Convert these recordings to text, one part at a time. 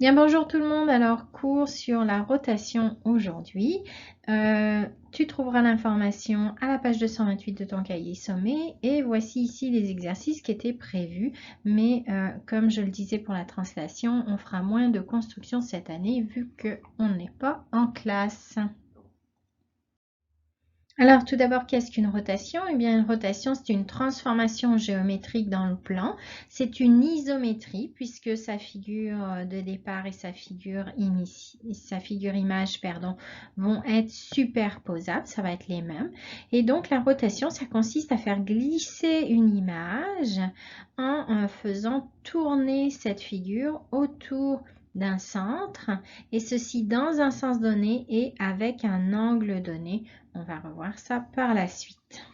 Bien, bonjour tout le monde. Alors, cours sur la rotation aujourd'hui. Tu trouveras l'information à la page 228 de ton cahier sommet. Et voici ici les exercices qui étaient prévus. Mais comme je le disais pour la translation, on fera moins de construction cette année vu qu'on n'est pas en classe. Alors, tout d'abord, qu'est-ce qu'une rotation? Eh bien, une rotation, c'est une transformation géométrique dans le plan. C'est une isométrie, puisque sa figure de départ et sa figure image, vont être superposables. Ça va être les mêmes. Et donc, la rotation, ça consiste à faire glisser une image en faisant tourner cette figure autour d'un centre, et ceci dans un sens donné et avec un angle donné. On va revoir ça par la suite.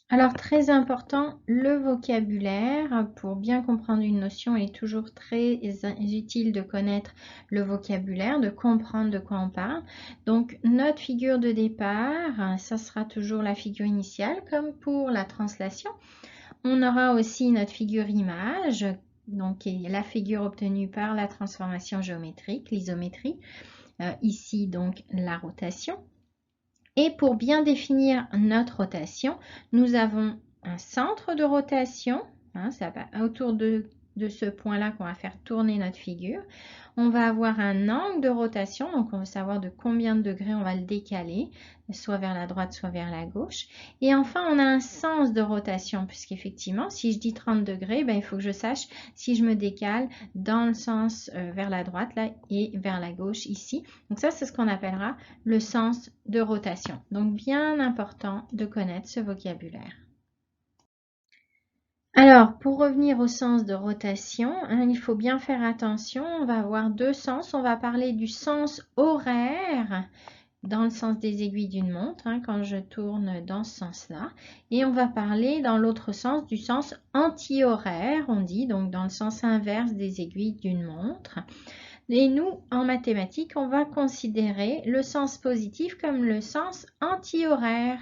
Alors, très important, le vocabulaire. Pour bien comprendre une notion, il est toujours très utile de connaître le vocabulaire, de comprendre de quoi on parle. Donc, notre figure de départ, ça sera toujours la figure initiale, comme pour la translation. On aura aussi notre figure image, donc la figure obtenue par la transformation géométrique, l'isométrie. Ici, donc, la rotation. Et pour bien définir notre rotation, nous avons un centre de rotation. Ça va autour de ce point-là qu'on va faire tourner notre figure. On va avoir un angle de rotation, donc on veut savoir de combien de degrés on va le décaler, soit vers la droite, soit vers la gauche. Et enfin, on a un sens de rotation, puisqu'effectivement, si je dis 30 degrés, il faut que je sache si je me décale dans le sens vers la droite là, et vers la gauche ici. Donc ça, c'est ce qu'on appellera le sens de rotation. Donc bien important de connaître ce vocabulaire. Alors, pour revenir au sens de rotation, il faut bien faire attention. On va avoir deux sens. On va parler du sens horaire, dans le sens des aiguilles d'une montre, quand je tourne dans ce sens-là. Et on va parler dans l'autre sens du sens anti-horaire, on dit, donc dans le sens inverse des aiguilles d'une montre. Et nous, en mathématiques, on va considérer le sens positif comme le sens anti-horaire.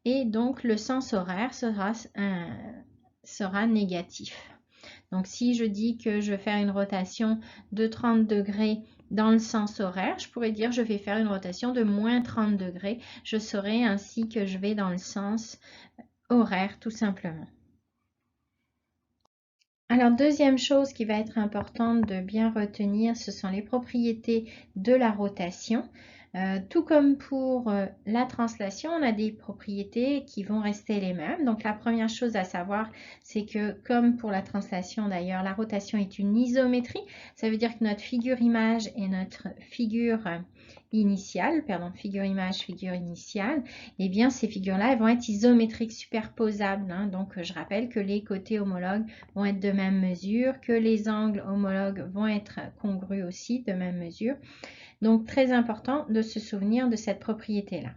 Et donc, le sens horaire sera négatif. Donc, si je dis que je vais faire une rotation de 30 degrés dans le sens horaire, je pourrais dire je vais faire une rotation de moins 30 degrés. Je saurai ainsi que je vais dans le sens horaire, tout simplement. Alors, deuxième chose qui va être importante de bien retenir, ce sont les propriétés de la rotation. Tout comme pour la translation, on a des propriétés qui vont rester les mêmes. Donc, la première chose à savoir, c'est que comme pour la translation d'ailleurs, la rotation est une isométrie. Ça veut dire que notre figure image et notre figure initiale, figure image, figure initiale, et bien ces figures-là, elles vont être isométriques superposables. Donc, je rappelle que les côtés homologues vont être de même mesure, que les angles homologues vont être congrus aussi de même mesure. Donc, très important de se souvenir de cette propriété-là.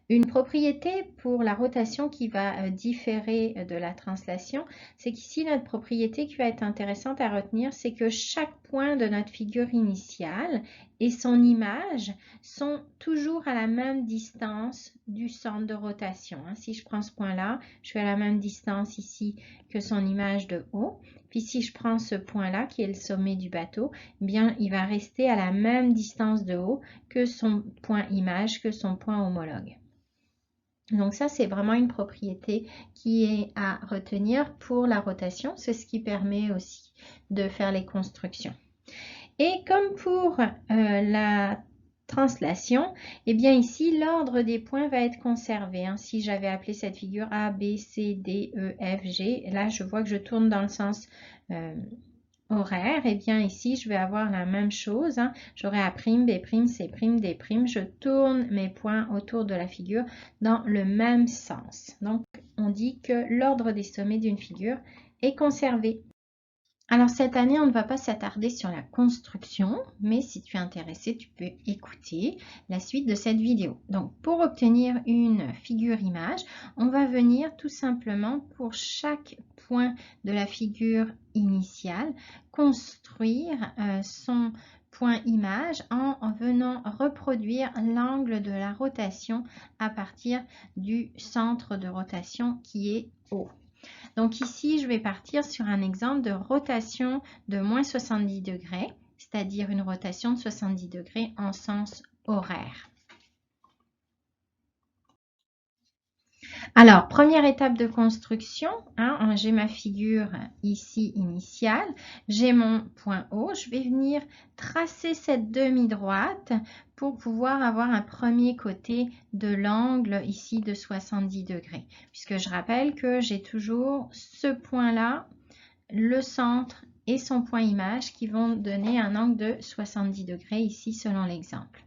Une propriété pour la rotation qui va différer de la translation, c'est qu'ici, notre propriété qui va être intéressante à retenir, c'est que chaque point de notre figure initiale et son image sont toujours à la même distance du centre de rotation. Si je prends ce point-là, je suis à la même distance ici que son image de haut. Puis si je prends ce point-là, qui est le sommet du bateau, eh bien, il va rester à la même distance de haut que son point image, que son point homologue. Donc ça, c'est vraiment une propriété qui est à retenir pour la rotation. C'est ce qui permet aussi de faire les constructions. Et comme pour la translation, eh bien ici, l'ordre des points va être conservé. Si j'avais appelé cette figure A, B, C, D, E, F, G, là, je vois que je tourne dans le sens horaire, et bien ici, je vais avoir la même chose. J'aurai A', B', C', D'. Je tourne mes points autour de la figure dans le même sens. Donc, on dit que l'ordre des sommets d'une figure est conservé. Alors, cette année, on ne va pas s'attarder sur la construction, mais si tu es intéressé, tu peux écouter la suite de cette vidéo. Donc, pour obtenir une figure image, on va venir tout simplement pour chaque point de la figure initiale, construire son point image en venant reproduire l'angle de la rotation à partir du centre de rotation qui est haut. Donc ici, je vais partir sur un exemple de rotation de moins 70 degrés, c'est-à-dire une rotation de 70 degrés en sens horaire. Alors, première étape de construction, hein, j'ai ma figure ici initiale, j'ai mon point haut, je vais venir tracer cette demi-droite pour pouvoir avoir un premier côté de l'angle ici de 70 degrés. Puisque je rappelle que j'ai toujours ce point-là, le centre et son point image qui vont donner un angle de 70 degrés ici selon l'exemple.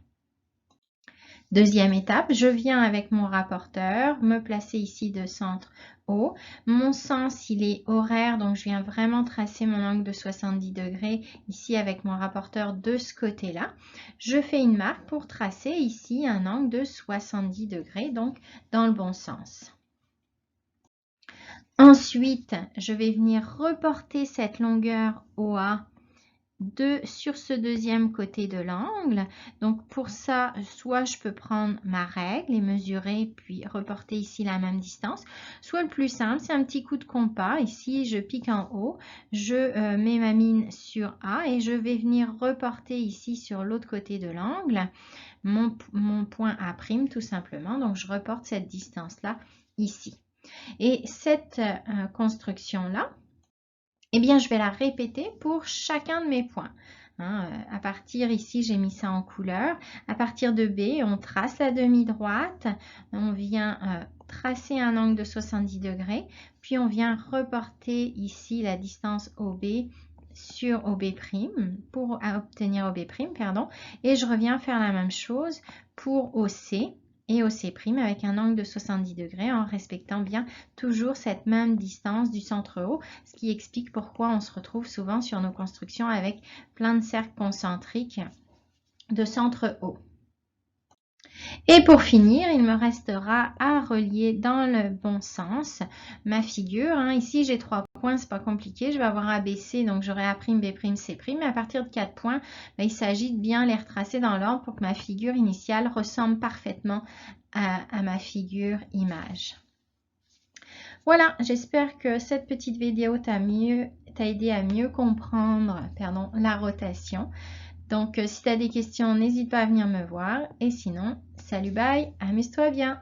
Deuxième étape, je viens avec mon rapporteur, me placer ici de centre haut. Mon sens, il est horaire, donc je viens vraiment tracer mon angle de 70 degrés ici avec mon rapporteur de ce côté-là. Je fais une marque pour tracer ici un angle de 70 degrés, donc dans le bon sens. Ensuite, je vais venir reporter cette longueur OA sur ce deuxième côté de l'angle. Donc pour ça, soit je peux prendre ma règle et mesurer puis reporter ici la même distance, soit le plus simple, c'est un petit coup de compas. Ici, je pique en haut, je mets ma mine sur A et je vais venir reporter ici sur l'autre côté de l'angle mon point A' tout simplement. Donc je reporte cette distance-là ici. Et cette construction-là, eh bien, je vais la répéter pour chacun de mes points. À partir ici, j'ai mis ça en couleur. À partir de B, on trace la demi-droite. On vient tracer un angle de 70 degrés. Puis, on vient reporter ici la distance OB sur OB' pour obtenir OB', pardon. Et je reviens faire la même chose pour OC et OC' avec un angle de 70 degrés en respectant bien toujours cette même distance du centre haut, ce qui explique pourquoi on se retrouve souvent sur nos constructions avec plein de cercles concentriques de centre haut. Et pour finir, il me restera à relier dans le bon sens ma figure. Ici, j'ai 3 points, c'est pas compliqué. Je vais avoir ABC, donc j'aurai A', B', C'. Mais à partir de 4 points, il s'agit de bien les retracer dans l'ordre pour que ma figure initiale ressemble parfaitement à ma figure image. Voilà, j'espère que cette petite vidéo t'a aidé à mieux comprendre la rotation. Donc, si tu as des questions, n'hésite pas à venir me voir. Et sinon, salut, bye, amuse-toi bien.